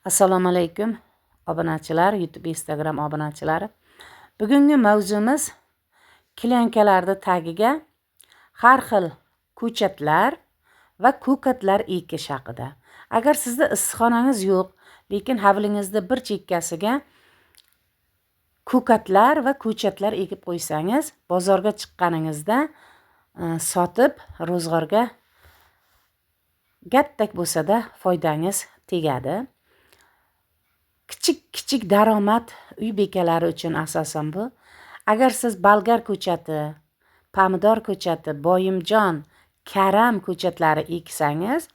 Assalomu alaykum obunachilar, YouTube, Instagram obunachilari. Bugungi mavzumiz klinkalarda tagiga har xil ko'chatlar va ko'katlar ekish haqida. Agar sizda issiqxonangiz yo'q, lekin hovlingizda bir chekkasiga ko'katlar va ko'chatlar ekib qo'ysangiz, bozorga chiqqaningizda sotib ro'zg'orga gattak bo'lsa-da foydangiz tegadi. Kichik daromad uy bekalari uchun asosan bu. Agar siz bolgar ko'chati, pomidor ko'chati, boyimjon, karam ko'chatlari eksangiz,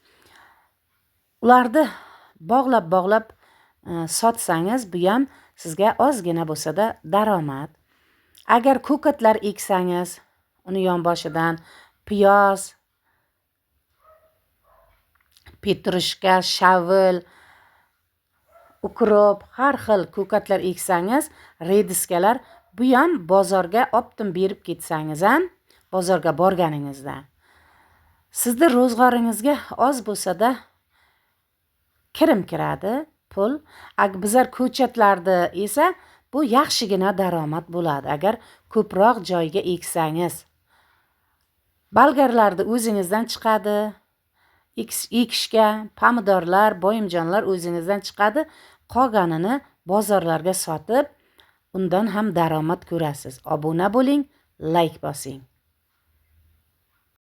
ularni bog'lab sotsangiz, bu ham sizga ozgina bo'lsa-da daromad. Agar ko'katlar eksangiz, uni yonboshidan piyoz, petrushka, shavil, ukrop, har xil ko'katlar eksangiz, rediskalar, bu ham bozorga optim berib ketsangiz ham, bozorga borganingizda sizni ro'zg'oringizga oz bo'lsa-da kirim kiradi, pul. Bizlar ko'chatlarda esa bu yaxshigina daromad bo'ladi agar ko'proq joyga eksangiz. Bolgarlarda o'zingizdan chiqadi, ekishga, pomidorlar, boyimjonlar o'zingizdan chiqadi, qolganini bozorlarga sotib, undan ham daromad ko'rasiz. Obuna bo'ling, like bosing.